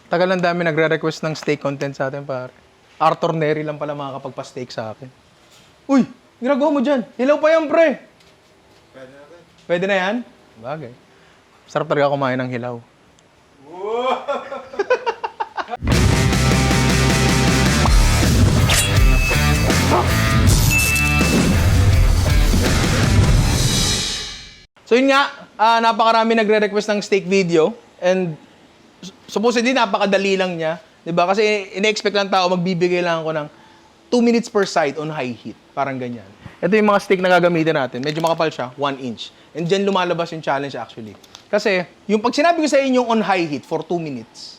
Tagal ang dami nagre-request ng steak content sa atin, pare. Arthur Neri lang pala makakapagpa-steak sa akin. Uy! Ginagawa mo dyan? Hilaw pa yan, pre! Pwede na rin. Pwede na yan? Bagay. Sarap talaga kumain ng hilaw. So yun nga, napakarami nagre-request ng steak video and supposedly napakadali lang niya, 'di ba? Kasi ine-expect lang tao magbibigay lang ako ng 2 minutes per side on high heat, parang ganyan. Ito yung mga steak na gagamitin natin. Medyo makapal siya, 1 inch. And diyan lumalabas yung challenge actually. Kasi yung pag sinabi ko sa inyo on high heat for 2 minutes,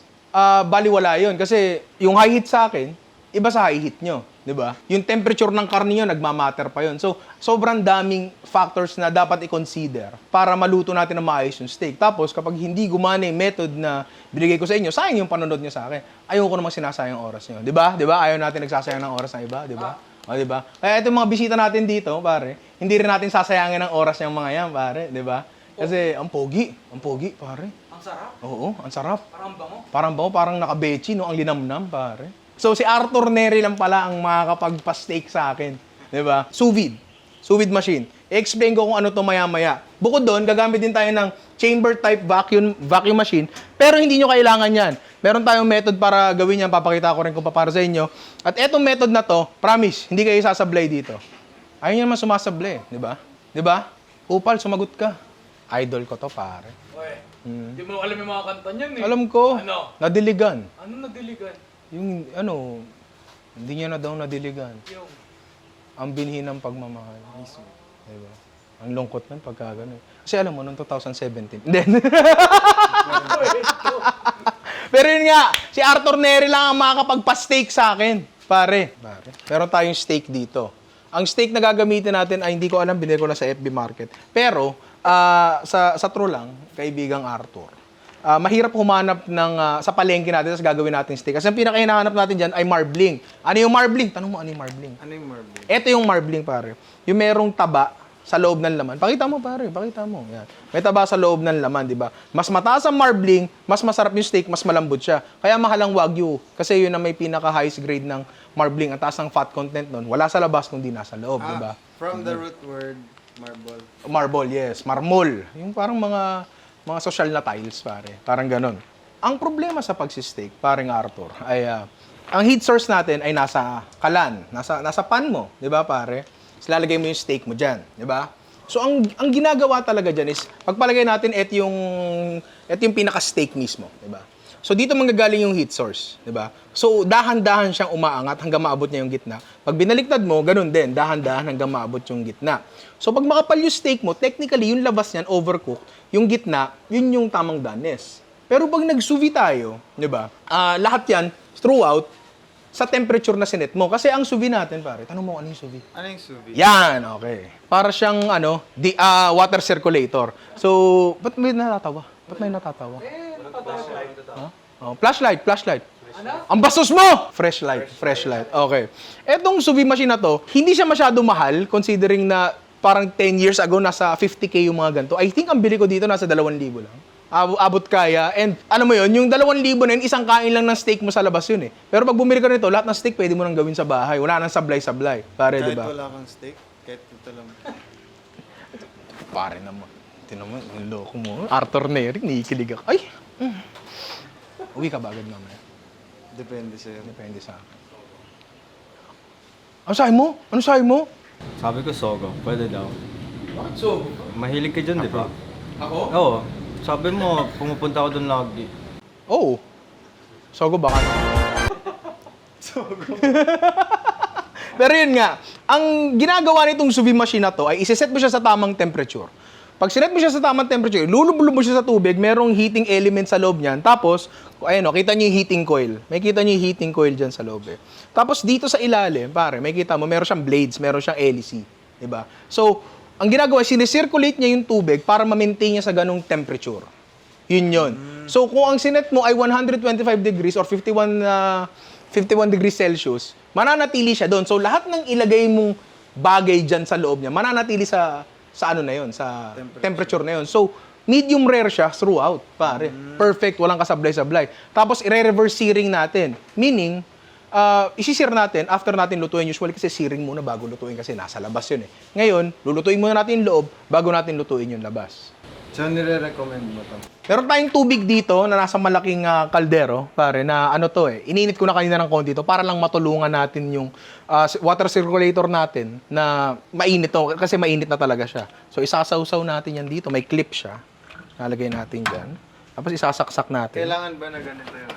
baliwala yun. Kasi yung high heat sa akin, iba sa high heat nyo. Di ba? Yung temperature ng karne nyo, nagmamatter pa yun. So, sobrang daming factors na dapat i-consider para maluto natin ng maayos yung steak. Tapos, kapag hindi gumana yung method na binigay ko sa inyo, sayang yung panonood nyo sa akin. Ayoko namang sinasayang oras nyo. Di ba? Di ba? Ayaw natin nagsasayang ng oras ng iba. Di ba? O, di ba? Kaya itong mga bisita natin dito, pare, hindi rin natin sasayangin ng oras ng mga yan, pare. Di ba? Kasi, ang pogi. Ang pogi, pare. Ang sarap. Oo, ang sarap. Parang bango. Parang bango, parang nakabechi, no? Ang linamnam, pare. So, si Arthur Neri lang pala ang makakapagpa-steak sa akin. Di ba? Sous vide. Sous vide machine. I-explain ko kung ano to maya-maya. Bukod doon, gagamit din tayo ng chamber-type vacuum machine. Pero hindi nyo kailangan yan. Meron tayong method para gawin yan. Papakita ko rin kung para sa inyo. At etong method na to, promise, hindi kayo sasablay dito. Ayaw nyo naman sumasablay. Di ba? Di ba? Upal, sumagot ka. Idol ko to, pare. Oy, hindi mo alam yung mga kanta niyan eh. Alam ko. Ano? Nadiligan. Ano nadiligan? Yung ano, hindi niya na daw nadiligan. Yung... Ang binhi ng pagmamahal. Diba? Ang lungkot nun pagka gano'n. Kasi alam mo, noong 2017. Hindi. Pero yun nga, si Arthur Neri lang ang makakapagpa-steak sa akin. Pare. Meron tayong steak dito. Ang steak na gagamitin natin ay hindi ko alam, binili ko lang sa FB Market. Pero, sa true lang, kaibigang Arthur, mahirap humanap ng sa palengke natin tapos gagawin natin steak. Kasi ang pinaka-hinahanap natin dyan ay marbling. Ano yung marbling? Tanong mo, ano yung marbling? Ano yung marbling? Ito yung marbling, pare. Yung merong taba sa loob ng laman. Pakita mo, pare. Pakita mo. Yan. May taba sa loob ng laman, di ba? Mas mataas ang marbling, mas masarap yung steak, mas malambot siya. Kaya mahal ang Wagyu. Kasi yun na may pinaka-highest grade ng marbling. Ang taas ng fat content nun. Wala sa labas kundi nasa loob, di ba? From the root word, marble. Marble, yes. Marmol. Yung parang mga social na tiles, pare. Parang ganon. Ang problema sa pagsisteak, parang Arthur, ay ang heat source natin ay nasa kalan, nasa pan mo, 'di ba, pare? So, lalagay mo yung steak mo diyan, 'di ba? So ang ginagawa talaga diyan is pagpalagay natin ito yung pinaka-steak mismo, 'di ba? So dito manggagaling yung heat source, 'di ba? So dahan-dahan siyang umaangat hanggang maabot niya yung gitna. Pag binaliktad mo, ganun din, dahan-dahan hanggang maabot yung gitna. So pag makapal yung steak mo, technically yung labas niyan overcooked, yung gitna, yun yung tamang doneness. Pero pag nag-sous vide tayo, 'di ba? Lahat 'yan throughout sa temperature na sinet mo. Kasi ang sous vide natin, pare, tanong mo ano yung sous vide? Ano yung sous vide? Yan, okay. Para siyang water circulator. So, ba't may natatawa? Ba't may natatawa? Oh, flashlight. Ano? Ang bastos mo! Fresh light. Okay. Etong sous vide machine na to, hindi siya masyado mahal considering na parang 10 years ago nasa 50K yung mga ganito. I think ang bili ko dito nasa 2,000 lang. Abot kaya. And alam mo yun, yung 2,000 na yun, isang kain lang ng steak mo sa labas yun eh. Pero pag bumili ka nito, lahat ng steak pwede mo nang gawin sa bahay. Wala nang sablay-sablay. Pare, Kahit diba? wala kang steak, kahit ito lang. Pare naman. Ito naman, niloko mo. Arthur Neri, nikikilig ako. Ay! Uwi ka ba agad mamaya? Depende sa'yo. Depende sa akin. Ano sabi mo? Ano sabi mo? Sabi ko, Sogo. Pwede daw. Bakit so? Mahilig ka dyan, di ba? Ako? Oo. Sabi mo, pumupunta ako doon lagi. Oo. Sogo baka na. Pero yun nga, ang ginagawa nitong sous vide machine na to ay isiset mo siya sa tamang temperature. Pag sinet mo siya sa tamang temperature, lulublob mo siya sa tubig, merong heating element sa loob niyan. Tapos, ayun o, kita niyo yung heating coil. May kita niyo yung heating coil dyan sa loob eh. Tapos dito sa ilalim, pare, may kita mo, meron siyang blades, meron siyang hélice. Diba? So, ang ginagawa, sinicirculate niya yung tubig para ma-maintain niya sa ganong temperature. Yun yun. So, kung ang sinet mo ay 125 degrees or 51 degrees Celsius, mananatili siya doon. So, lahat ng ilagay mong bagay dyan sa loob niya, mananatili sa ano na yun, sa temperature na yun. So, medium rare siya throughout, pare. Perfect, walang kasablay-sablay. Tapos, i-reverse searing natin. Meaning, isi-sear natin after natin lutuin. Usually kasi searing muna bago lutuin kasi nasa labas yun eh. Ngayon, lulutuin muna natin yung loob bago natin lutuin yung labas. So, nire-recommend mo to? Meron tayong tubig dito na nasa malaking kaldero, pare, na ano to eh. Ininit ko na kanina ng konti to para lang matulungan natin yung water circulator natin na mainit to kasi mainit na talaga siya. So, isasawsaw natin yan dito. May clip siya. Nalagay natin dyan. Tapos isasaksak natin. Kailangan ba na ganito yun?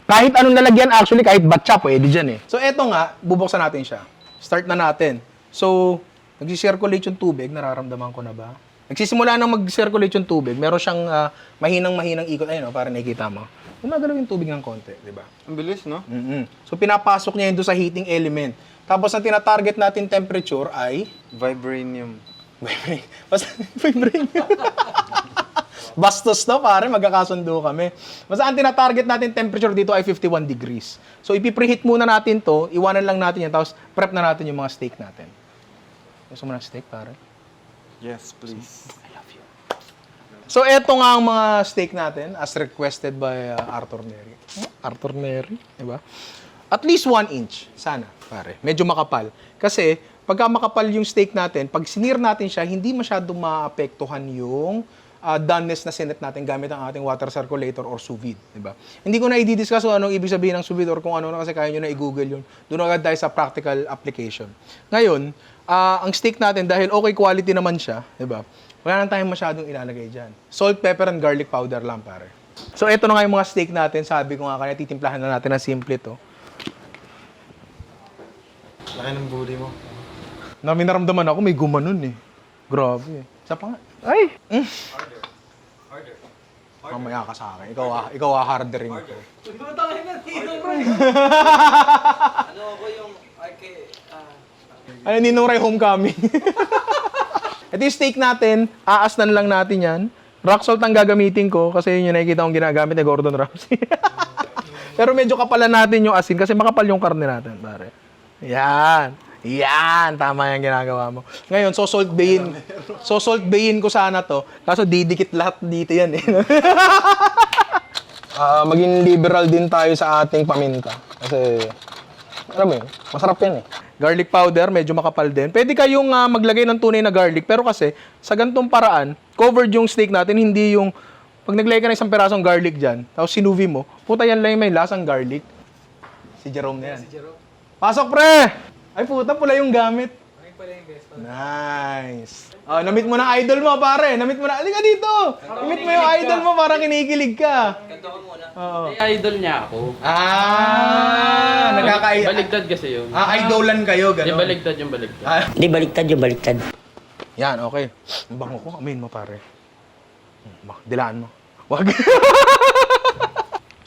Kahit anong lalagyan, actually, kahit batcha, pwede dyan eh. So, eto nga, bubuksan natin siya. Start na natin. So, nag-circulate yung tubig. Nararamdaman ko na ba? Nagsisimula nang mag-circulate yung tubig. Meron siyang mahinang-mahinang ikot. Ayun, para nakikita mo. Gumagalaw yung tubig ng konti, di ba? Ang bilis, no? So, pinapasok niya yun doon sa heating element. Tapos, ang tinatarget natin temperature ay... Vibranium. Basta, vibranium. Bastos to, pare. Magkakasundo kami. Basta, ang tinatarget natin temperature dito ay 51 degrees. So, ipipreheat muna natin to. Iwanan lang natin yan. Tapos, prep na natin yung mga steak natin. Gusto mo ng steak, pare? Yes, please. I love you. So, eto nga ang mga steak natin as requested by Arthur Neri. Arthur Neri, di ba? At least 1 inch, sana, pare. Medyo makapal. Kasi, pagka makapal yung steak natin, pag sinir natin siya, hindi masyadong maapektuhan yung doneness na sinet natin gamit ang ating water circulator or sous vide, di ba? Hindi ko na i-discuss kung anong ibig sabihin ng sous vide or kung ano na kasi kaya nyo na i-google yun. Doon agad tayo sa practical application. Ngayon, ang steak natin, dahil okay quality naman siya, di ba? Wala na tayong masyadong ilalagay dyan. Salt, pepper, and garlic powder lang, pare. So, eto na nga yung mga steak natin. Sabi ko nga kaya, titimplahan na natin na simple to. Laki ng booty mo. Naramdaman ako, may gumanon eh. Grabe eh. Isa pa nga. Ay! Harder. Mamaya ka sa akin. Ikaw hardering ko. Ano ako yung Ano, Ninong Ray Homecoming. Ito yung steak natin. Aasnan lang natin yan. Rock salt ang gagamitin ko kasi yun yung nakikita kong ginagamit ni Gordon Ramsay. Pero medyo kapalan natin yung asin kasi makapal yung karne natin, pare. Yan. Yan. Tama yung ginagawa mo. Ngayon, salt bayin ko sana to. Kaso didikit lahat dito yan eh. Maging liberal din tayo sa ating paminta. Kasi, alam mo yun, masarap yan eh. Garlic powder, medyo makapal din. Pwede kayong maglagay ng tunay na garlic. Pero kasi, sa ganitong paraan, covered yung steak natin, hindi yung... Pag naglagay ka ng isang perasong garlic dyan, tapos sinuvi mo, puta yan lang yung may lasang garlic. Si Jerome na yan. Si Jerome. Pasok, pre! Ay, puta, pula yung gamit. Ay, pala yung best. Nice. Namit mo na idol mo, pare. Namit mo na. Halika dito. Namit mo yung idol mo, parang kinikilig ka. Kanta ko muna. Oo. Idol niya ako. Baligtad kasi yun. Idolan kayo, Yung gano'n. baligtad yung baligtad. Hindi, baliktad yung baliktad. Yan, okay. Ang bango ko. Amin mo, pare. Dilaan mo. Wag.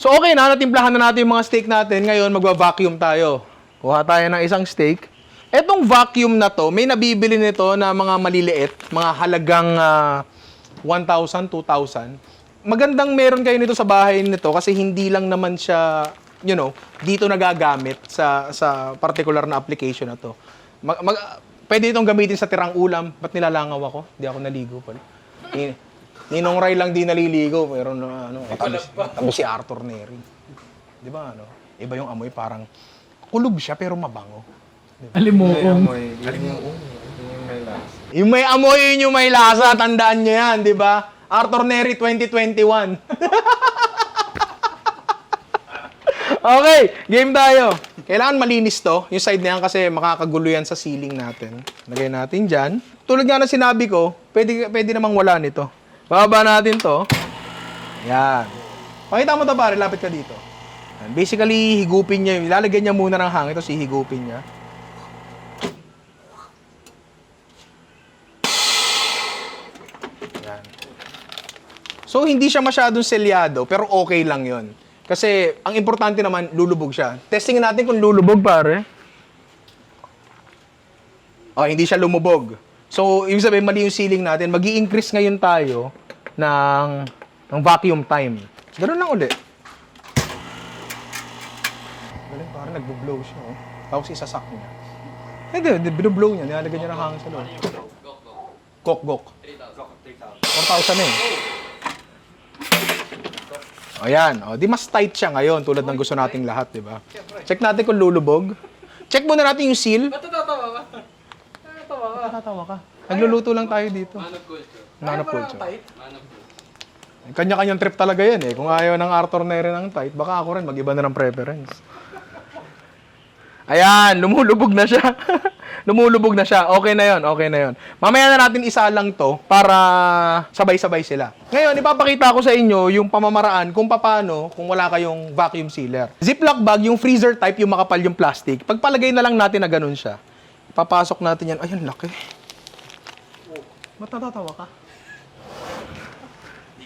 So, okay na. Natimplahan na natin yung mga steak natin. Ngayon, magwa-vacuum tayo. Kuha tayo ng isang steak. Etong vacuum na to, may nabibili nito na mga maliliit, mga halagang 1,000, 2,000. Magandang meron kayo nito sa bahay nito kasi hindi lang naman siya, you know, dito nagagamit sa particular na application na to. Pwede itong gamitin sa tirang ulam. Ba't nilalangaw ako? Hindi ako naligo pala. Ninong Ray lang di naliligo. Pero tabi si Arthur Neri. Di ba ano? Iba yung amoy, parang kulog siya pero mabango. Alimokong. Yung may amoy, yun yung may lasa. Tandaan nyo yan, di ba? Arthur Neri 2021. Okay, game tayo. Kailangan malinis to. Yung side na yan kasi makakagulo yan sa ceiling natin. Lagay natin dyan. Tulad nga na sinabi ko, pwede namang wala nito. Bababa natin to. Yan. Pakita mo to pare, lapit ka dito. Yan. Basically, higupin niya. Ilalagyan niya muna ng hangin, tapos hihigupin niya. Yan. So, hindi siya masyadong selyado, pero okay lang yon. Kasi, ang importante naman, lulubog siya. Testingin natin kung lulubog, pare. Oh, hindi siya lumubog. So, ibig sabihin, mali yung ceiling natin. Mag-i-increase ngayon tayo ng vacuum time. Ganun lang ulit. Galing, parang nagbo-blow siya. Oh. Tapos isasak niya. Hindi, binublow niya. Nilalagyan niya ng hangin sa loob. Gok. 4,000 eh. O yan. O, di mas tight siya ngayon tulad ng gusto nating lahat, di ba? Check natin kung lulubog. Check muna natin yung seal. Ba't natatawa ka? Natatawa ka? Natatawa ka. Nagluluto lang tayo dito. Man of culture. Man of culture. Man of culture. Kanya-kanyang trip talaga yan eh. Kung ayaw ng Arthur Neri ng tight, baka ako rin mag-iba na ng preference. Ayan, lumulubog na siya. Lumulubog na siya. Okay na yon, okay na yon. Mamaya na natin isa lang to para sabay-sabay sila. Ngayon, ipapakita ko sa inyo yung pamamaraan kung paano kung wala kayong vacuum sealer. Ziploc bag, yung freezer type, yung makapal yung plastic. Pagpalagay na lang natin na ganun siya. Papasok natin yan. Ayun, laki. Ba't natatawa ka?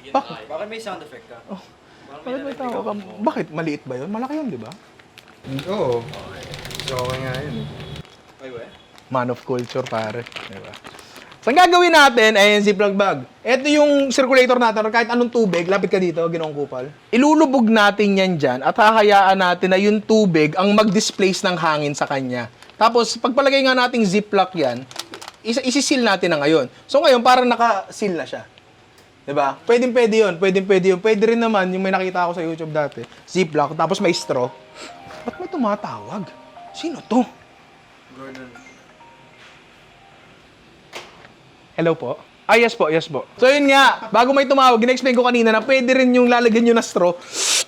Bakit may sound effect ka? Bakit may tawa ka? Bakit? Maliit ba yun? Malaki yun, di ba? Oo. So, okay nga yun. Man of culture, pare. Diba? So, ang gagawin natin ay yung Ziploc bag. Ito yung circulator natin. Kahit anong tubig, lapit ka dito, ginoong kupal. Ilulubog natin yan dyan at hahayaan natin na yung tubig ang mag-displace ng hangin sa kanya. Tapos, pagpalagay nga nating Ziploc yan, isisil natin na ngayon. So, ngayon, parang naka-seal na siya. Diba? Pwede yun. Pwede rin naman, yung may nakita ako sa YouTube dati, Ziploc, tapos may straw. Ba't may tumatawag? Sino to? Gordon. Hello po? Yes po. So yun nga, bago may tumawag, in-explain ko kanina na pwede rin yung lalagyan nyo na straw,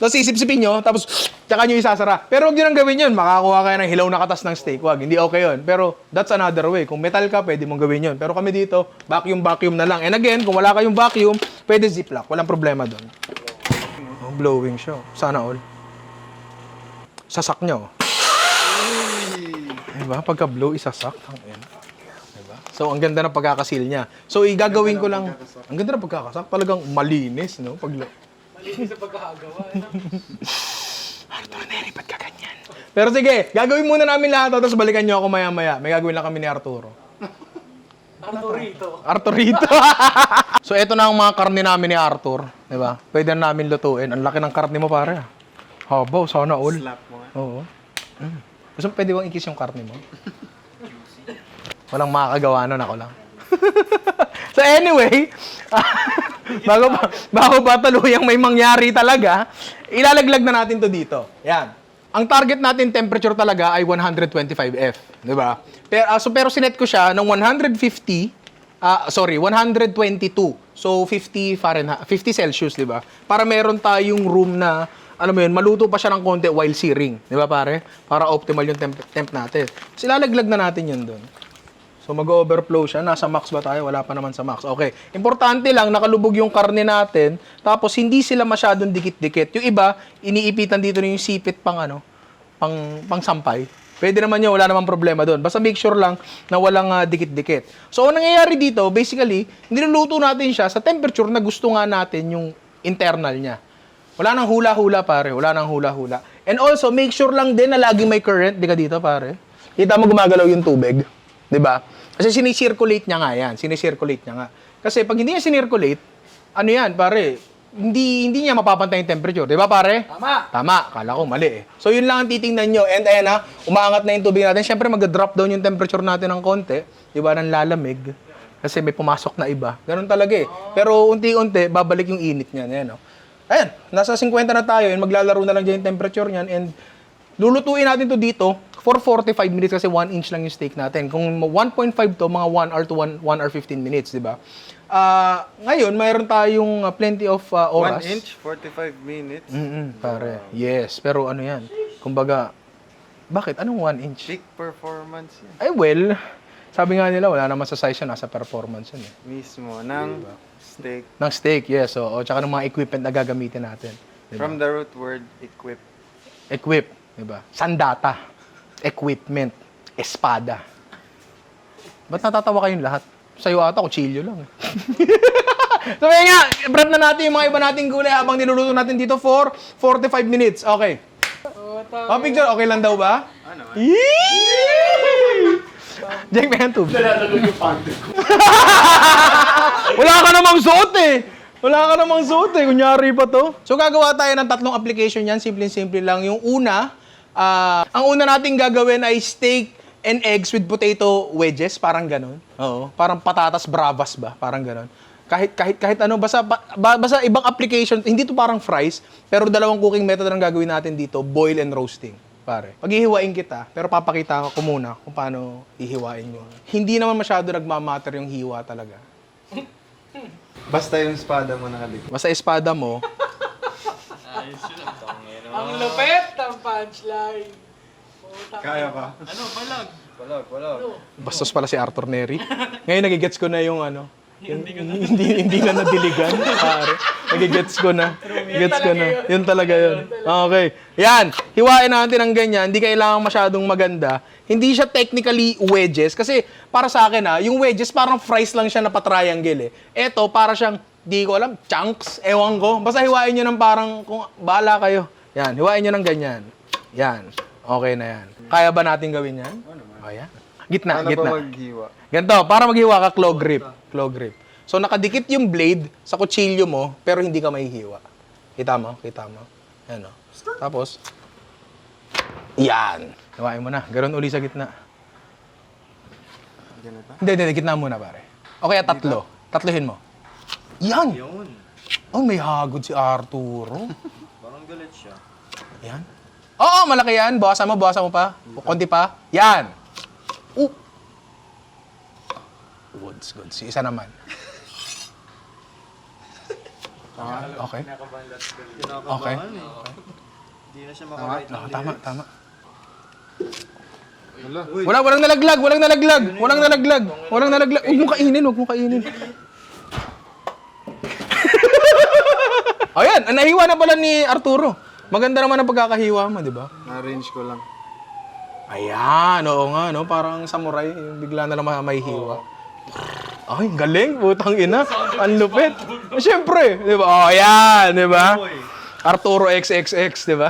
tapos isip-sipin nyo, tapos tsaka nyo isasara. Pero huwag nyo nang gawin yun, makakuha kayo ng hilaw na katas ng steak. Wag, hindi okay yun. Pero that's another way. Kung metal ka, pwede mong gawin yun. Pero kami dito, vacuum na lang. And again, kung wala kayong vacuum, pwede Ziploc. Walang problema doon. Oh, blowing siya. Sana all. Sasak nyo. Diba? Pagka-blow, isasak. Diba? So, ang ganda ng pagkakasil niya. So, igagawin ko lang. Ang ganda ng pagkakasak. Talagang malinis, no? Malinis sa pagkakagawa. Arthur Neri, ba't ka ganyan? Pero sige, gagawin muna namin lahat, tapos balikan nyo ako maya-maya. May gagawin lang kami ni Arturo. Arturito. So, eto na ang mga karne namin ni Arthur. Diba? Pwede na namin lutuin. Ang laki ng karne mo, pare. Habaw, sana all. Slap mo nga. Oo. Gusto mo pwede bang ikis yung karne mo? Walang makakagawa nun, ako lang. So anyway, bago ba taluyang may mangyari talaga, ilalaglag na natin to dito. Yan. Ang target natin temperature talaga ay 125 F. Di ba? Pero sinet ko siya ng 122. So 50 Fahrenheit, 50 Celsius, di ba? Para meron tayong room na alam mo yun, maluto pa siya ng konti while searing. Di ba pare? Para optimal yung temp natin. So, ilalaglag na natin yun doon. So, mag-overflow siya. Nasa max ba tayo? Wala pa naman sa max. Okay. Importante lang, nakalubog yung karne natin. Tapos, hindi sila masyadong dikit-dikit. Yung iba, iniipitan dito na yung sipit pang sampay. Pwede naman yun, wala namang problema doon. Basta make sure lang na walang dikit-dikit. So, ang nangyayari dito, basically, niluluto natin siya sa temperature na gusto nga natin yung internal niya. Wala nang hula-hula, pare. Wala nang hula-hula. And also, make sure lang din na laging may current. Di ka dito, pare. Kita mo gumagalaw yung tubig. Di ba? Kasi sinicirculate niya nga yan. Sinicirculate niya nga. Kasi pag hindi niya sinirculate, ano yan, pare, hindi niya mapapantay yung temperature. Di ba, pare? Tama. Kala ko, mali eh. So, yun lang ang titingnan nyo. And ayan ha, umaangat na yung tubig natin. Siyempre, mag-drop down yung temperature natin ng konti. Di ba, ng lalamig. Kasi may pumasok na iba. Ganun talaga eh. Pero unti-unti, babalik yung init niya. Ayan, no? Ayan, nasa 50 na tayo. And maglalaro na lang dyan yung temperature niyan. And lulutuin natin to dito for 45 minutes kasi 1 inch lang yung steak natin. Kung 1.5 to, mga 1 hour to 1 hour 15 minutes, di ba? Ngayon, mayroon tayong plenty of oras. 1 inch, 45 minutes. Pare. Yes, pero ano yan? Kumbaga, bakit? Anong 1 inch? Peak performance yan. Ay, well, sabi nga nila, wala naman sa size yun, nasa performance yun eh. Mismo, ng steak. Ng steak, yes. So, tsaka ng mga equipment na gagamitin natin. Diba? From the root word, equip. Equip, diba? Sandata, equipment, espada. Ba't natatawa kayong lahat? Sa'yo ata, kutsilyo lang. So, kaya nga, brand na natin yung mga iba nating gulay habang niluluto natin dito for 45 minutes. Okay. Picture, okay lang daw ba? Ano? Jake, may hand tubig. Wala ka namang suot eh. Kunyari pa to. So, gagawa tayo ng 3 application yan. Simple-simple lang. Yung una, ang una nating gagawin ay steak and eggs with potato wedges, parang ganon. Oo, parang patatas bravas ba, parang ganon. Kahit ano, basta ibang application, hindi to parang fries, pero dalawang cooking method ang gagawin natin dito, boil and roasting. Pare, paghihiwain kita, pero papakita ko muna kung paano hihiwain yun. Hindi naman masyado nagmamatter yung hiwa talaga. Basta yung espada mo nakadikit. Basta espada mo, Ang lupit ng punchline. Kaya pa. Ano, palag. bastos pala si Arthur Neri. Ngayon nagigets ko na yung ano, hindi na nadiligan, pare. Nagigets ko na. Gets ko na. Yun talaga yun. Okay. Yan. Hiwain natin ng ganyan. Hindi kailangan masyadong maganda. Hindi siya technically wedges. Kasi para sa akin yung wedges parang fries lang siya na pa-triangle eh. Eto, para siyang, di ko alam, chunks. Ewan ko. Basta hiwain nyo ng parang, kung bahala kayo. Yan. Hiwain nyo ng ganyan. Yan. Okay na yan. Kaya ba natin gawin yan? O yan. Gitna, Paano gitna. ba maghiwa? Ganito, para maghiwa ka, claw grip. Claw grip. So, nakadikit yung blade sa kutsilyo mo, pero hindi ka mahihiwa. Kita mo? Kita mo? Yan o. Tapos, yan. Hiwain mo na. Ganon uli sa gitna. Ganito? Hindi, gitna muna, pare. O kaya tatlo. Tatlohin mo. Yan! Yun. Oh, may hagod si Arturo. Parang galit siya. Yan. Oo, malaki yan. Bawasan mo pa. Konti pa. Yan. Goods. Isa naman. Okay. Kinakabahan eh. Hindi na siya makakait ng Tama. Walang nalaglag. Huwag mo kainin. Ayan, nahiwa na pala ni Arturo. Maganda naman ang pagkakahiwa mo, di ba? Na-arrange ko lang. Ayan, oo nga, no? Parang samurai, yung bigla na lang may hiwa. Ay, galing, putang ina. Ang lupit. Siyempre, di ba? Oh, ayan, di ba? Arturo XXX, di ba?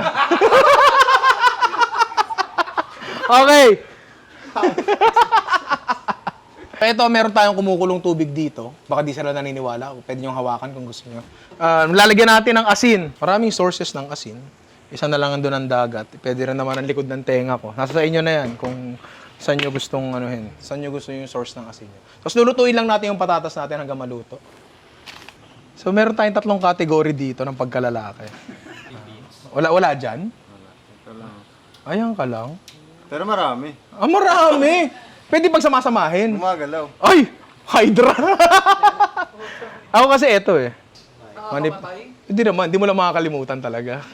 Okay. Ito, meron tayong kumukulong tubig dito. Baka di sila naniniwala. Pwede niyong hawakan kung gusto niyo. Lalagyan natin ng asin. Maraming sources ng asin. Isa na lang doon ang dagat. Pwede rin naman ang likod ng tenga ko. Nasa sa inyo na yan kung saan nyo gustong anuhin. Saan nyo gusto yung source ng asin nyo. Tapos lulutuin lang natin yung patatas natin hanggang maluto. So meron tayong tatlong category dito ng pagkalalaki. Wala dyan? Ito lang. Ayan ka lang. Pero marami. Marami! Pwede pagsamasamahin. Gumagalaw. Ay! Hydra! Ako kasi eto eh. Hindi naman, hindi mo lang makakalimutan talaga.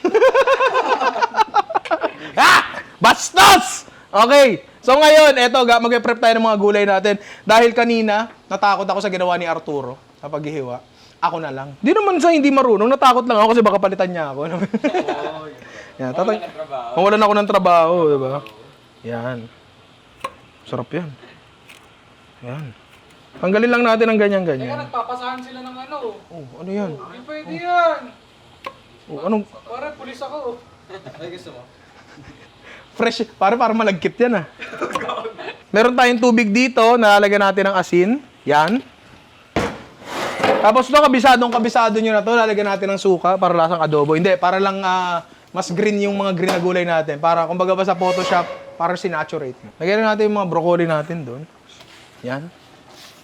Bastos! Okay. So ngayon, eto, mag-prep tayo ng mga gulay natin. Dahil kanina, natakot ako sa ginawa ni Arturo sa paghihiwa. Ako na lang. Di naman sa hindi marunong, natakot lang ako kasi baka palitan niya ako. Yan, mawalan ako ng trabaho, di ba? Yan. Sarap yan. Yan. Tanggalin lang natin ang ganyan-ganyan. Kaya nagpapasahan sila ng ano. Oh, ano yan? Hindi pwede yan. Oh, anong Parang pulis ako. Ay, gusto mo? fresh? Para malagkit yan ah. Meron tayong tubig dito, nalalagyan natin ng asin. Yan. Tapos ito, kabisado nyo na to, lalagyan natin ng suka para lasang adobo. Hindi, para lang mas green yung mga green na gulay natin. Para kumbaga ba sa Photoshop, para sinaturate. Lagyan natin yung mga broccoli natin doon. Yan.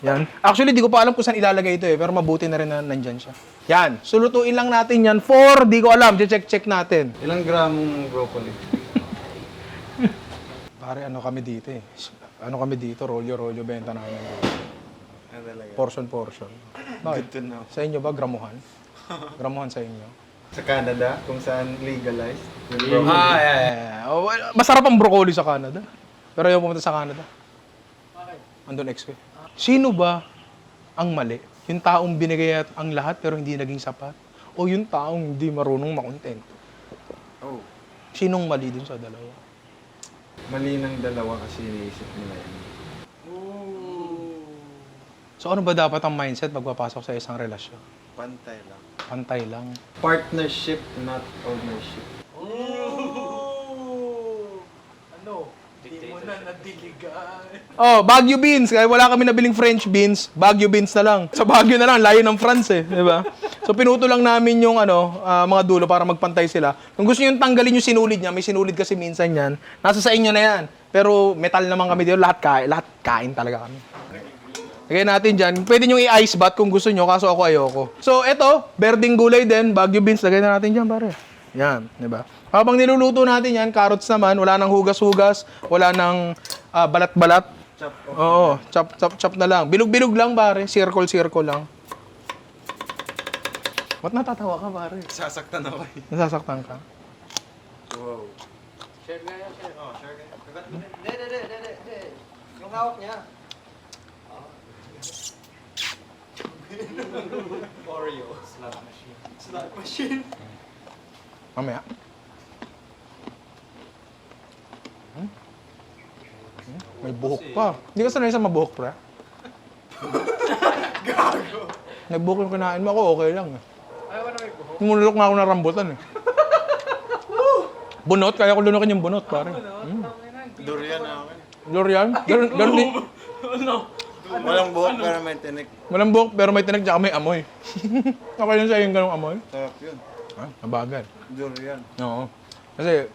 Yan. Actually, di ko pa alam kung saan ilalagay ito eh, pero mabuti na rin na nandyan siya. Yan. Sulutuin lang natin yan for, di ko alam, check natin. Ilang gramong broccoli? Pare, ano kami dito eh. Ano kami dito, rolyo, benta namin. Ano talaga? Portion. Good to know. Sa inyo ba, gramuhan? Gramuhan sa inyo. Sa Canada, kung saan legalized. Yung broccoli. Yeah. Oh, well, masarap ang broccoli sa Canada. Pero ayaw pumunta sa Canada. Bakit? Andun ex ko eh. Sino ba ang mali? Yung taong binigay ang lahat pero hindi naging sapat? O yung taong hindi marunong makontent? Oh, Sinong mali dun sa dalawa? mali ng dalawa kasi iniisip nila yan. So ano ba dapat ang mindset pagpapasok sa isang relasyon? Pantay lang. Pantay lang. Partnership, not ownership. Ano? Hindi mo Oh, Baguio beans. Kaya wala kami nabiling French beans, Baguio beans na lang. Sa Baguio na lang, layo ng France eh, di ba? So pinuto lang namin yung mga dulo para magpantay sila. Kung gusto niyo tanggalin yung sinulid niya, may sinulid kasi minsan yan. Nasa sa inyo na yan. Pero metal naman kami dito, lahat kain talaga kami. Lagay natin dyan. Pwede nyo i-ice bath kung gusto nyo, kaso ako ayoko. So, eto, berding gulay din, Baguio beans, lagay na natin dyan, pare. Yan, di ba? Habang niluluto natin yan, carrots naman, wala nang hugas-hugas, wala nang balat-balat. Chop off. Oo, chop na lang. Bilog-bilog lang, pare. Circle lang. Ba't natatawa ka, pare? Sasaktan ako eh. Nasasaktan ka? Wow. Share nga yan, share. Oh, sure kayo. Hindi. Yung hawak niya. Oreo. Slot machine. Mamaya. May buhok pa. Hindi ka sanay sa mabuhok, pre? Gago. May buhok yung kinain mo, ako okay lang. Eh. Ayaw na may buhok. Numulok nga ako na rambutan eh. Bunot, kaya ko lunukin yung bunot, pare. Durian na ako. L'Oreal? Ganun din. Walang buhok pero may tinik. Walang buhok, pero may tinig, tsaka may amoy. Okay lang sa'yo yung ganung amoy? Sarap yun. Ah, nabagal. Durian. Oo. Kasi,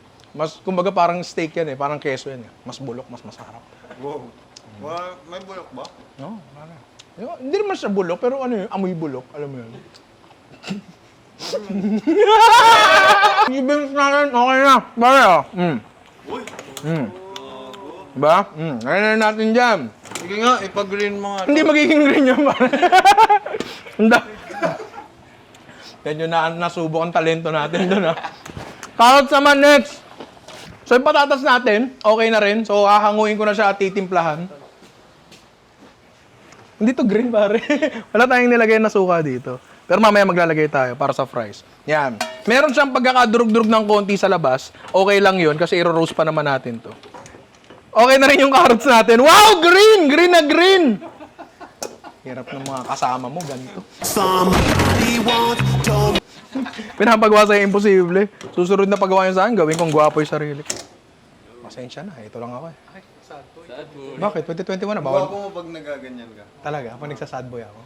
kumbaga parang steak yan eh, parang keso yan eh. Mas bulok, mas masarap. Wow. May bulok ba? No, pare. Hindi naman siya bulok, pero ano yun, amoy bulok, alam mo yun. Yung beans natin, okay na. Pare ah. Diba? Kaya na natin dyan. Sige nga, ipag-green mo nga. Hindi magiging green yun, pare. Hindi. Yan yung nasubok ang talento natin doon, ha. Carrots naman next. So, yung patatas natin, okay na rin. So, hahanguin ko na siya at titimplahan. Hindi to green, pare. Wala tayong nilagay na suka dito. Pero mamaya maglalagay tayo para sa fries. Yan. Meron siyang pagkakadurog-durog ng konti sa labas. Okay lang yun kasi i-roast pa naman natin to. Okay na rin yung carrots natin. Wow! Green! Green na green! Hirap ng mga kasama mo, ganito. Pinapagawa sa'yo imposible. Susunod na pagawa niyo sa akin, gawin kong gwapo yung sarili. Pasensya na, ito lang ako eh. Ay, sad boy. Bakit? 2021 na, Bawa bawal. mo pag nagaganyan ka. Talaga, pag nagsasad boy ako.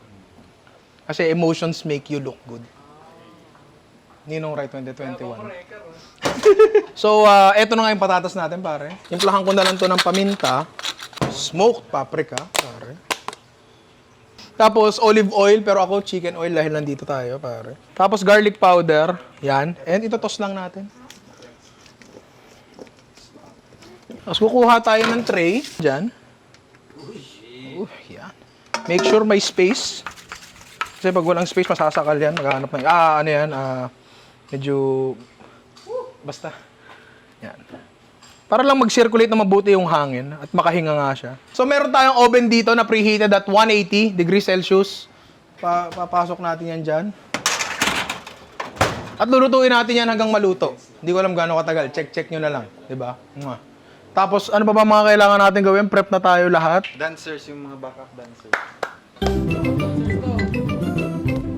Kasi emotions make you look good. Ninong Right 2021. So, eto na nga yung patatas natin, pare. Timplahan ko na lang to ng paminta. Smoked paprika, pare. Tapos, olive oil, pero ako chicken oil dahil nandito tayo, pare. Tapos, garlic powder. Yan. And itotos lang natin. Tapos, kukuha tayo ng tray. Diyan. Yan. Make sure may space. Kasi pag walang space, masasakal yan. Maghahanap na ano yan, medyo, basta. Yan. Para lang mag-circulate na mabuti yung hangin at makahinga nga siya. So, meron tayong oven dito na preheated at 180 degrees Celsius. Papasok natin yan dyan. At lulutuin natin yan hanggang maluto. Hindi ko alam gaano katagal. Check nyo na lang. Diba? Tapos, ano pa ba mga kailangan natin gawin? Prep na tayo lahat. Dancers, yung mga backup dancers.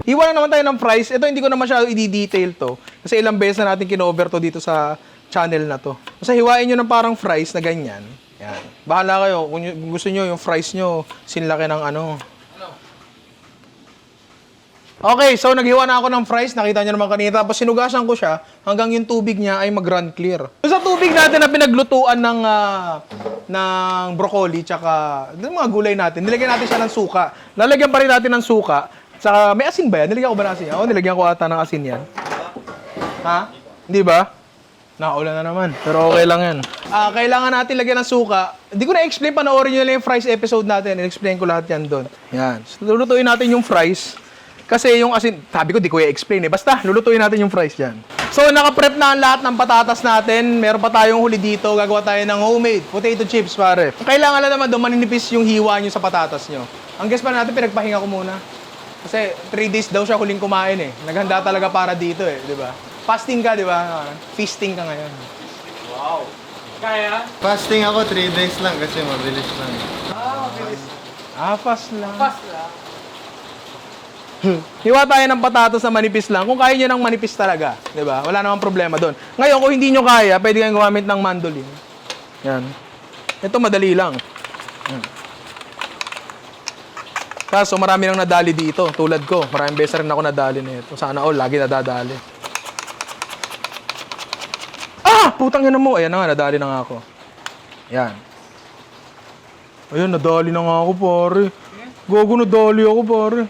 Hiwa na naman tayo ng fries. Ito hindi ko na masyado i-detail to. Kasi ilang beses na natin kinover to dito sa channel na to. Kasi hiwain nyo ng parang fries na ganyan. Yan. Bahala kayo. Kung gusto nyo yung fries nyo, sinlaki ng ano. Okay, so naghiwa na ako ng fries. Nakita nyo naman kanina. Tapos sinugasan ko siya hanggang yung tubig niya ay mag-run clear. So, sa tubig natin na pinaglutuan ng broccoli tsaka ng mga gulay natin, nilagyan natin siya ng suka. Lalagyan pa rin natin ng suka. Saka, may asin ba yan? Nilagyan ko ba ng asin? Oo, nilagyan ko ata ng asin yan. Ha? Hindi ba? Nakaulan na naman. Pero okay lang yan. Kailangan natin lagyan ng suka. Hindi ko na-explain. Panoorin nyo lang yung fries episode natin. I-explain ko lahat yan doon. Yan. So, lulutuin natin yung fries. Kasi yung asin, sabi ko, di ko i-explain eh. Basta, lulutuin natin yung fries dyan. So, nakaprep na ang lahat ng patatas natin. Meron pa tayong huli dito. Gagawa tayo ng homemade potato chips, pare. Kailangan lang naman doon maninipis yung hiwa nyo sa patatas nyo. Ang guess pa natin, pinagpahinga ko muna. Kasi 3 days daw siya huling kumain eh. Naghanda talaga para dito eh, di ba? Fasting ka, di ba? Feasting ka ngayon. Kaya? Fasting ako 3 days lang kasi mabilis lang. Fast lang. Fast lang. Hiwa tayo ng patatas na manipis lang. Kung kaya nyo ng manipis talaga, di ba? Wala namang problema doon. Ngayon, kung hindi nyo kaya, pwede kayong gumamit ng mandolin. Yan. Ito madali lang. Kaso marami nang nadali dito. Tulad ko, maraming beses rin ako nadali nito. Sana all, lagi nadadali. Ah! Putang ina mo. Ayan na nga, nadali na nga ako. Yan. Ayun, nadali na nga ako, pare. Gogo, nadali ako, pare.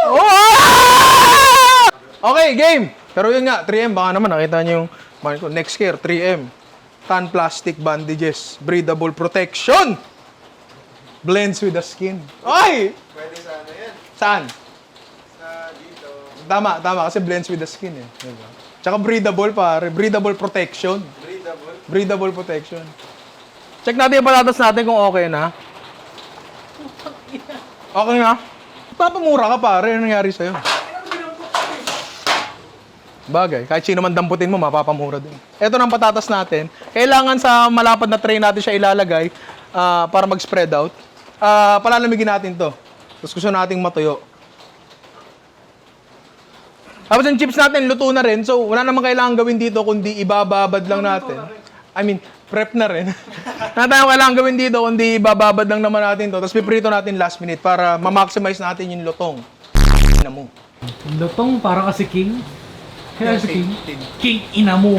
Oh! Okay, game! Pero yun nga, 3M, baka naman nakita niyo yung next care, 3M. Tan plastic bandages, breathable protection. Blends with the skin. Ay! Pwede sana yan. Saan? Sa dito. Tama, kasi blends with the skin eh. Diba? Tsaka breathable pare, breathable protection. Breathable. Breathable protection. Check natin yung patatas natin kung okay na. Okay na? Papamura ka pare, ano nangyari sa'yo? Bagay, kahit sino man damputin mo, mapapamura din. Ito ng patatas natin. Kailangan sa malapad na tray natin siya ilalagay para mag-spread out. Palalamigin natin to. Tapos gusto nating matuyo. Tapos yung chips natin, luto na rin. So, wala namang kailangan gawin dito kundi ibababad lang natin. I mean, prep na rin. Wala tayong kailangan gawin dito kundi ibababad lang naman natin to. Tapos piprito natin last minute para ma-maximize natin yung lutong. Ina mo. Lutong para kasi king. Kaya si king? King ina mo.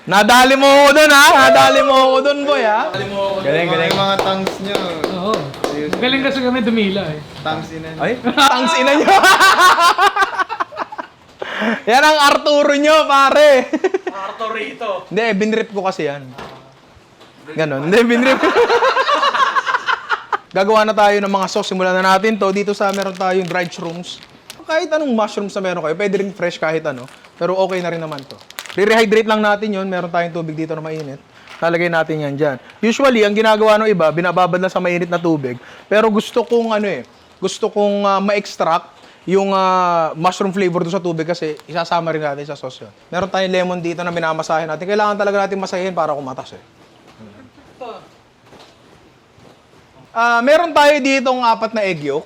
Nadali mo ako dun, ha? Nadali mo ako dun, boy, ha? Galing. Yung mga tongues nyo. Oo. Galing kasi kami dumila eh. Tongues ina nyo. Ay, tangs ina nyo. Yan ang Arturo nyo, pare. Arturito. Hindi, binrip ko kasi yan. Ganon. Hindi, binrip. Gagawa na tayo ng mga sauce. Simulan na natin to. Dito sa meron tayong dried shrooms. Kahit anong mushrooms na meron kayo, pwede rin fresh kahit ano. Pero okay na rin naman to. Re-rehydrate lang natin yon. Meron tayong tubig dito na mainit. Lalagay natin yan dyan. Usually, ang ginagawa ng iba, binababad lang sa mainit na tubig. Pero gusto kong gusto kong ma-extract yung mushroom flavor doon sa tubig kasi isasama rin natin sa sauce yun. Meron tayong lemon dito na minamasahin natin. Kailangan talaga natin masahin para kumatas eh. Meron tayo ditong 4 na egg yolk.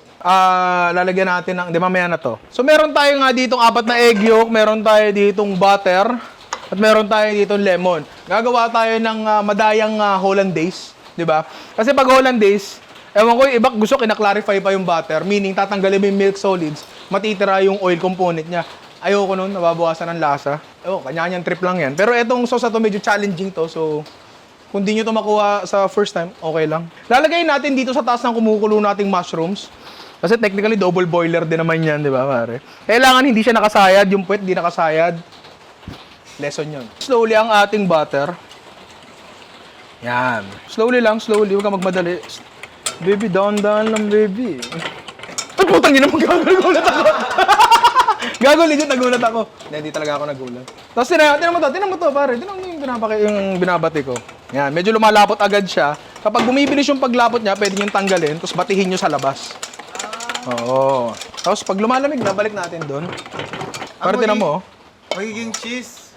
Lalagyan natin ng, di mamaya na to. So meron tayo nga ditong 4 na egg yolk, meron tayo ditong butter, at meron tayo ditong lemon. Gagawa tayo ng madayang hollandaise, di ba? Kasi pag hollandaise, ewan ko yung iba gusto kinaklarify pa yung butter, meaning tatanggalin mo yung milk solids, matitira yung oil component niya. Ayoko nun, nababawasan ng lasa. Kanya-kanyang trip lang yan. Pero etong sauce na to medyo challenging to, so kung di nyo ito makuha sa first time, okay lang. Lalagay natin dito sa taas ng kumukulo nating mushrooms. Kasi technically, double boiler din naman yan, di ba, pare? Kailangan hindi siya nakasayad. Yung puwet, di nakasayad. Lesson yun. Slowly ang ating butter. Yan. Slowly lang, slowly. Huwag ka magmadali. Baby, down lang, baby. Ay, putang ina mo, nagulat ako. Gago, legit, nagulat ako. Hindi talaga ako nagulat. Tapos, tinan mo to, pare. Tinan mo yung binabati ko. Yan, medyo lumalapot agad siya. Kapag bumibilis yung paglapot niya, pwede nyo tanggalin, tapos batihin nyo sa labas. Oo. Tapos pag lumalamig na, balik natin doon. Para tinan mo. Magiging cheese.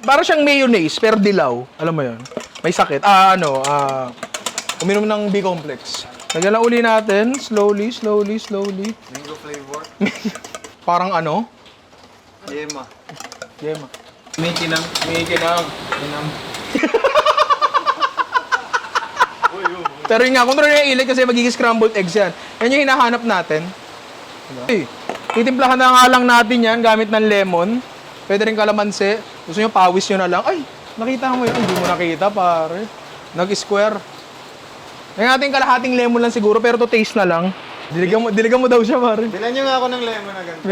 Para siyang mayonnaise, pero dilaw. Alam mo yun? May sakit. Uminom ng B-complex. Lagyan lang uli natin. Slowly. Mango flavor. Parang ano? Yema. Yema. May kinang. Pero yun nga, kontrol yung ilig kasi magiging scrambled eggs yan. Yan yung hinahanap natin. Diba? Titimplahan na nga lang natin yan gamit ng lemon. Pwede rin kalamansi. Gusto nyo, pawis nyo na lang. Ay, nakita mo yun. Hindi mo nakita, pare. Nag-square. Yung ating kalahating lemon lang siguro, pero to taste na lang. Diligan mo daw siya, pare. Bilan nyo nga ako ng lemon na ganito.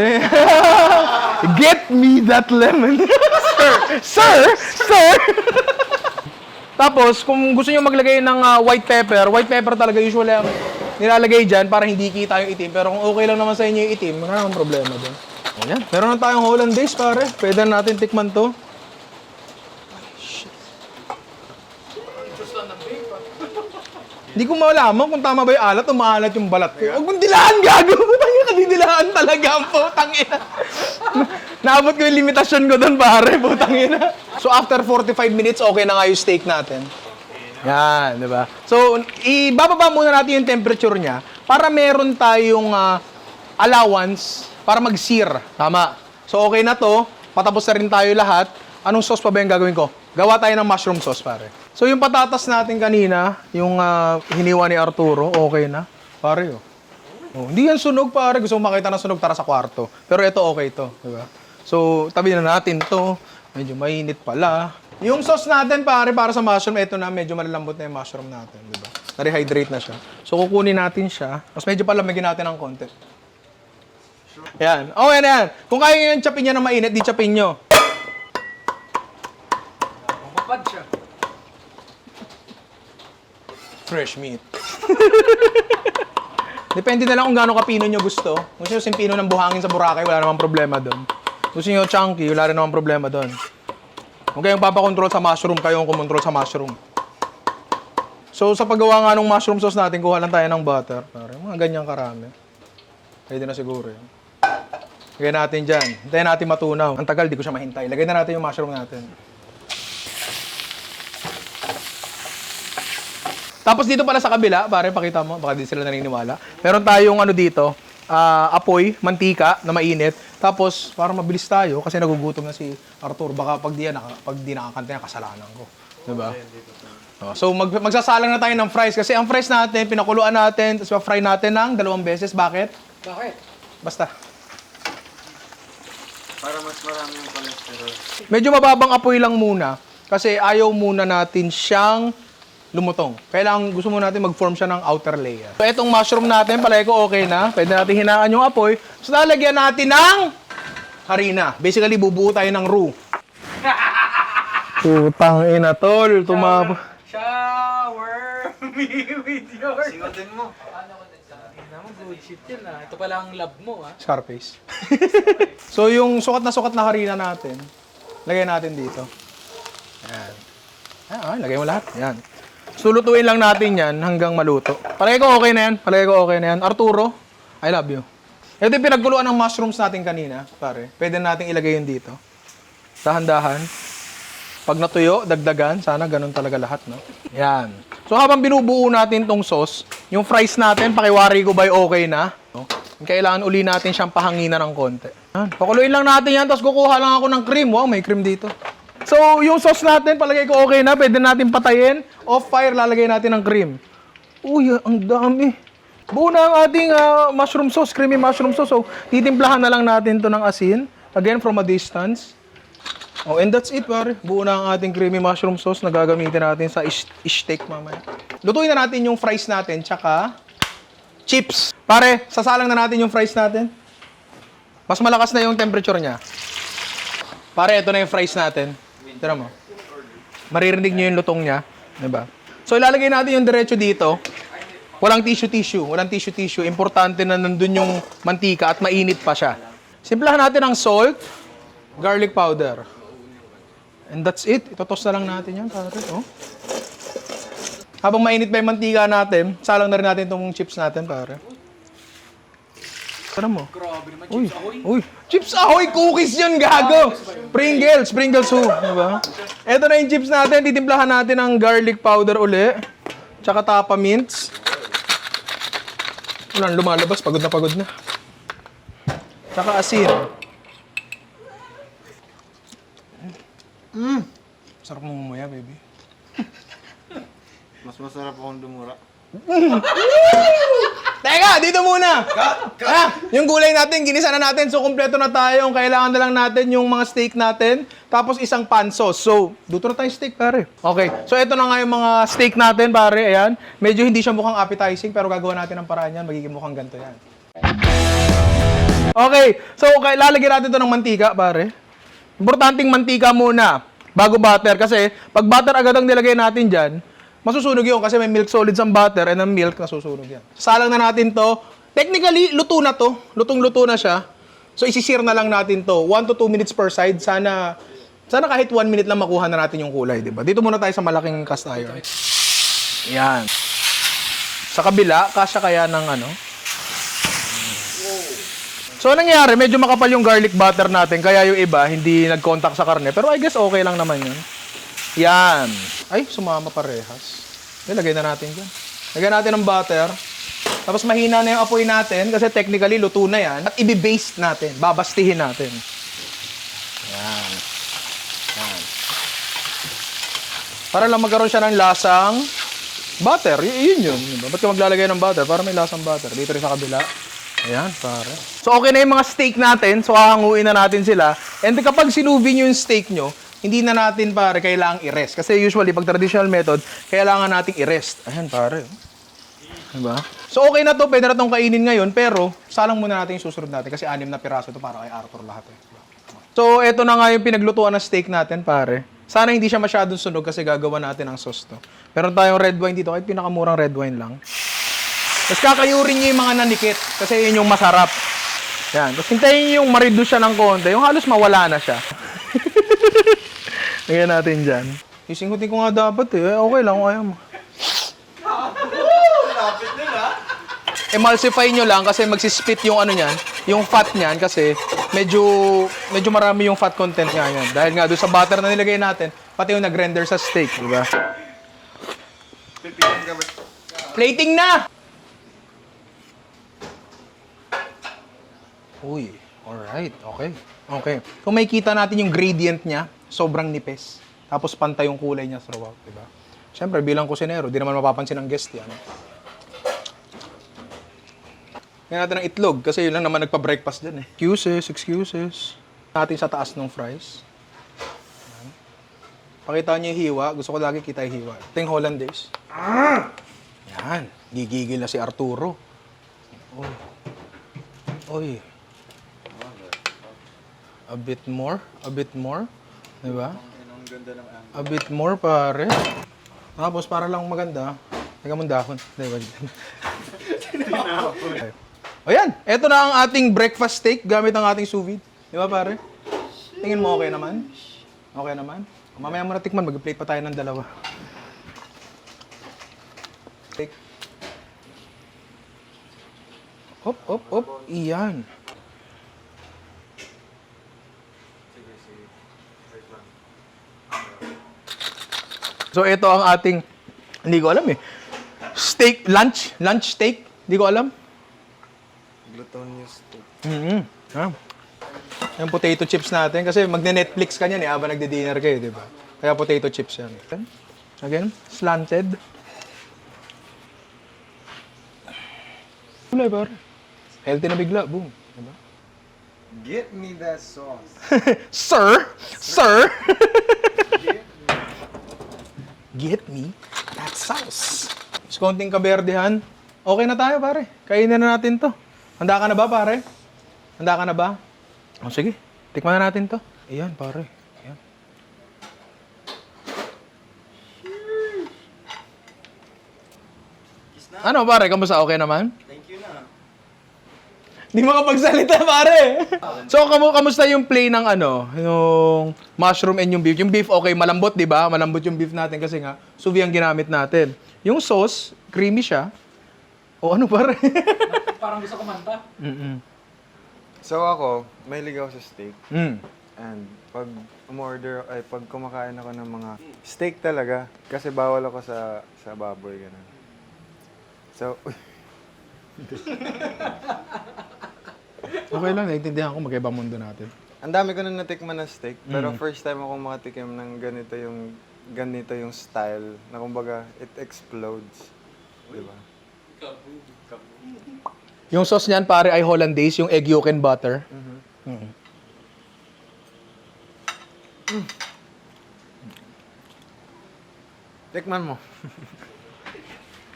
Get me that lemon. Sir! Tapos, kung gusto nyo maglagay ng white pepper talaga usually ang nilalagay dyan para hindi kita yung itim. Pero kung okay lang naman sa inyo yung itim, wala namang problema dun. Ayan. Meron na tayong hollandaise, pare. Pwede na natin tikman to. Hindi ko malaman kung tama ba yung alat o maalat yung balat ko. Huwag mong dilaan, gago! Putang ina, didilaan talaga ang putang ina. Naabot ko yung limitasyon ko doon, pare. Putang ina. So, after 45 minutes, okay na nga yung steak natin. Yan, di ba? So, ibababa muna natin yung temperature niya para meron tayong allowance para mag-sear. Tama. So, okay na to. patapos na rin tayo lahat. Anong sauce pa ba yung gagawin ko? Gawa tayo ng mushroom sauce, pare. So yung patatas natin kanina, yung hiniwa ni Arturo, okay na. Pare, oh. Oh, hindi yan sunog, pare. Gusto mo makita ng sunog, tara sa kwarto. Pero ito, okay to. Diba? So, tabi na natin to. Medyo mainit pala. Yung sauce natin, pare, para sa mushroom, ito na, medyo malalambot na yung mushroom natin. Diba? Na-rehydrate na siya. So, kukunin natin siya. Mas medyo palamigin natin ng konti. Yan. Oh, yan, yan. Kung kaya nyo yung chapin niya na mainit, di chapin nyo. Mapapad siya. Fresh meat. Depende na lang kung gaano kapino nyo gusto. Kung gusto nyo simpino ng buhangin sa Boracay, wala namang problema doon. Gusto nyo chunky, wala rin namang problema doon. Kung kayong papakontrol sa mushroom, kayong kumontrol sa mushroom. So, sa paggawa nga ng mushroom sauce natin, kuha lang tayo ng butter. Mga ganyang karami. Pwede na siguro yun. Lagay natin dyan. Hintayin natin matunaw. Ang tagal, di ko siya mahintay. Lagay na natin yung mushroom natin. Tapos dito pala sa kabila, pare, pakita mo, baka di sila naniniwala. Meron tayong ano dito, apoy, mantika na mainit. Tapos, para mabilis tayo, kasi nagugutom na si Arthur. Baka pag di nakakanta niya, kasalanan ko. Diba? So, magsasalang na tayo ng fries. Kasi ang fries natin, pinakuluan natin, tapos fry natin ng 2 beses. Bakit? Bakit? Basta. Para mas marami yung cholesterol. Medyo mababang apoy lang muna. Kasi ayaw muna natin siyang lumutong. Kailangan gusto mo natin mag-form siya ng outer layer. So, itong mushroom natin, palagi ko okay na. Pwede natin hinaan yung apoy. So, lalagyan natin ng harina. Basically, bubuo tayo ng roux. Putang ina, tol. Shower me with your... Singotin mo. Good shit yun ah. Ito pala ang lab mo ah. Scarface. So, yung sukat na harina natin, lagay natin dito. Ayan. Ayan, lagay mo lahat. Ayan. So, lutuin lang natin yan hanggang maluto. Palagi ko okay na yan. Arturo, I love you. Ito yung pinagkuluan ng mushrooms natin kanina, pare. Pwede natin ilagay yun dito. Dahan-dahan. Pag natuyo, dagdagan. Sana ganun talaga lahat, no? Yan. So, habang binubuo natin tong sauce, yung fries natin, pakiwari ko ba okay na? No? Kailangan uli natin siyang pahanginan ng konti. Yan. Pakuluin lang natin yan, tapos kukuha lang ako ng cream. Wow, may cream dito. So, yung sauce natin, palagay ko okay na. Pwede natin patayin. Off fire, lalagay natin ng cream. Uy, ang dami. Buo na ang ating mushroom sauce, creamy mushroom sauce. So, titimplahan na lang natin to ng asin. Again, from a distance. Oh, and that's it, pare. Buo na ang ating creamy mushroom sauce na gagamitin natin sa steak mamaya. Lutuin na natin yung fries natin, tsaka chips. Pare, sasalang na natin yung fries natin. Mas malakas na yung temperature niya. Pare, ito na yung fries natin. Tira mo. Maririnig nyo yung lutong niya. Diba? So, ilalagay natin yung diretso dito. Walang tissue. Importante na nandun yung mantika at mainit pa siya. Simplahan natin ang salt, garlic powder. And that's it. Itotos na lang natin yan, pare. Oh. Habang mainit pa yung mantika natin, salang na rin natin itong chips natin, pare. Tara mo. Grabe naman, Uy, Chips Ahoy. uy. Chips Ahoy cookies yun, gago. Pringles ho, diba? Ito na yung chips natin. Titimplahan natin ng garlic powder uli. Tsaka tapa mints. Wala, lumalabas. Pagod na. Tsaka asin. Sarap mo mamaya, baby. Mas masarap akong dumura. Teka, dito muna. Yung gulay natin, ginisa na natin. So, kumpleto na tayo. Ang kailangan na lang natin yung mga steak natin. Tapos, isang pan sauce. So, duto na tayong steak, pare. Okay. So, ito na nga yung mga steak natin, pare. Ayan. Medyo hindi siya mukhang appetizing, pero gagawa natin ng paraan yan. Magiging mukhang ganito yan. Okay. So, lalagyan natin ito ng mantika, pare. Importanteng mantika muna. Bago butter. Kasi, pag butter agad ang nilagay natin dyan, masusunog yun kasi may milk solids ang butter and ang milk nasusunog yan. Salang na natin to. Technically, luto na to. Lutong-luto na siya. So, isisir na lang natin to. 1 to 2 minutes per side. Sana kahit 1 minute lang makuha na natin yung kulay, di ba? Dito muna tayo sa malaking cast iron. Yan. Sa kabila, kasya kaya ng ano. So, anong nangyari? Medyo makapal yung garlic butter natin. Kaya yung iba, hindi nag-contact sa karne. Pero I guess okay lang naman yun. Yan. Ay, sumama parehas. Lagay na natin dyan. Lagyan natin ng butter. Tapos mahina na yung apoy natin kasi technically luto na yan. At i-baste natin. Babastihin natin. Yan. Yan. Para lang magkaroon siya ng lasang butter. Yun yun. Diba? Ba't ka maglalagay ng butter? Para may lasang butter. Dito rin sa kabila. Ayan, pare. So, okay na yung mga steak natin. So, hahanguin na natin sila. And kapag sinuvin yung steak nyo, hindi na natin, pare, kailangang i-rest. Kasi usually, pag traditional method, kailangan nating i-rest. Ayan, pare. Diba? So, okay na to. Pwede na itong kainin ngayon. Pero, salang muna natin yung susunod natin. Kasi 6 na piraso ito para kay Arthur lahat. So, eto na nga yung pinaglutuan ng steak natin, pare. Sana hindi siya masyadong sunog kasi gagawa natin ang sauce to. Meron tayong red wine dito. Kahit pinakamurang red wine lang. Tapos kakayurin niyo yung mga nanikit. Kasi yun yung masarap. Yan. Tapos hintayin niyo yung ma-reduce siya ng konti. Yung halos mawala na siya. Lagyan natin dyan. Isinghutin ko nga dapat eh. Okay lang kung ayaw mo. Lapit din ha. Emulsify nyo lang kasi magsispit yung ano niyan, yung fat niyan kasi medyo marami yung fat content nga yan. Dahil nga doon sa butter na nilagay natin, pati yung nag-render sa steak, di ba? Plating na! Uy, alright, okay. Okay. Kung makikita natin yung gradient niya, sobrang nipis. Tapos pantay yung kulay niya throughout, di ba? Siyempre, bilang kusinero, di naman mapapansin ng guest yan. Kaya natin ng itlog kasi yun lang naman nagpa-breakfast dyan eh. Excuses. Natin sa taas ng fries. Yan. Pakita niyo yung hiwa. Gusto ko lagi kita yung hiwa. Ito yung Hollandaise. Yan. Gigigil na si Arturo. Oh. Oy. A bit more. Diba? A bit more, pare. Tapos, para lang maganda, teka mong dahon. Diba? O yan, eto na ang ating breakfast steak gamit ang ating sous vide. Di ba, pare? Tingin mo okay naman? Okay naman? Mamaya mo na tikman, mag-plate pa tayo ng dalawa. Steak. Op. Iyan. So, ito ang ating, hindi ko alam eh. Steak, lunch steak. Hindi ko alam. Glutinous steak. Ah. Yung potato chips natin. Kasi magne-Netflix ka niyan eh, habang nagdi-dinner kayo, di ba? Kaya potato chips yan. Again, slanted. Kulay ba? Healthy na bigla. Boom. Diba? Get me that sauce. Sir! Get me that sauce. Mas konting kaberdehan. Okay na tayo, pare. Kainin na natin to. Handa ka na ba, pare? Handa ka na ba? O, sige. Tikman na natin to. Ayan, pare. Ayan. Ano, pare? Kamusta? Okay naman? Thank you na. Hindi makapagsalita, pare. So, kamusta yung play ng yung mushroom and yung beef? Yung beef, okay, malambot, di ba? Malambot yung beef natin kasi nga, sous vide ang ginamit natin. Yung sauce, creamy siya. O ano, pare? Parang gusto kumanta. So ako, mahilig ako sa steak. Mm. And pag pag kumakain ako ng mga steak talaga, kasi bawal ako sa baboy, ganun. So, Okay lang, naiintindihan ko, magkaiba mundo natin. ang dami ko na natikman ng steak, pero first time ako makatikim ng ganito yung style, na kumbaga, it explodes. Diba? Yung sauce niyan, pare, ay Hollandaise, yung egg yolk and butter. Mm. Tikman mo.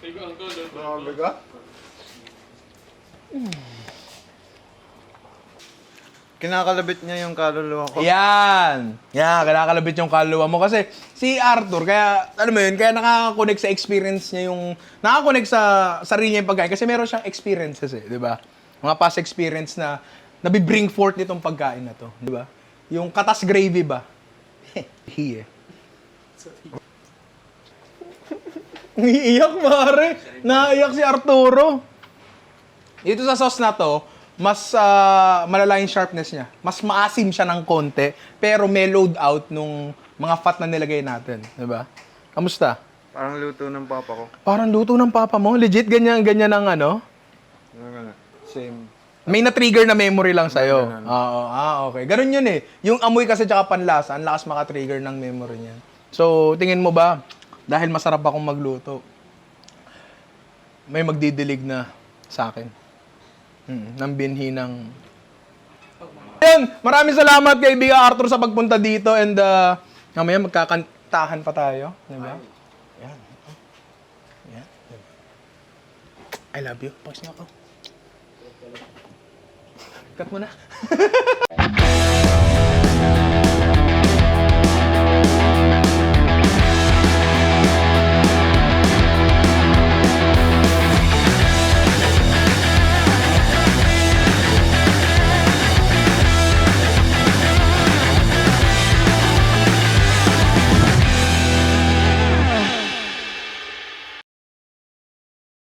Grabe ka? Kinakalabit niya yung kaluluwa ko. Yan! Yan, kinakalabit yung kaluluwa mo. Kasi si Arthur, kaya, alam mo yun, kaya nakaka-connect sa experience niya yung, nakaka-connect sa sarili niya yung pagkain. Kasi meron siyang experiences eh, di ba? Mga past experience na nabibring forth nitong pagkain na to, di ba? Yung katas gravy ba? Hiye. Iiyak, pare. Naiyak si Arturo. Dito sa sauce na to, mas malala yung sharpness niya. Mas maasim siya ng konti, pero mellowed out nung mga fat na nilagay natin. Diba? Kamusta? Parang luto ng papa ko. Parang luto ng papa mo. Legit, ganyan ang Same. May na-trigger na memory lang sa'yo. Ganun. Oo, okay. Ganun yun eh. Yung amoy kasi tsaka panlasa, ang lakas maka-trigger ng memory niyan. So, tingin mo ba, dahil masarap akong magluto, may magdidilig na sa akin? Ng binhi ng... Ayun, maraming salamat kaibigan Arthur sa pagpunta dito and mamaya magkakantahan pa tayo. Diba? Yan. Yan. I love you. Pause na ako. Cut mo na.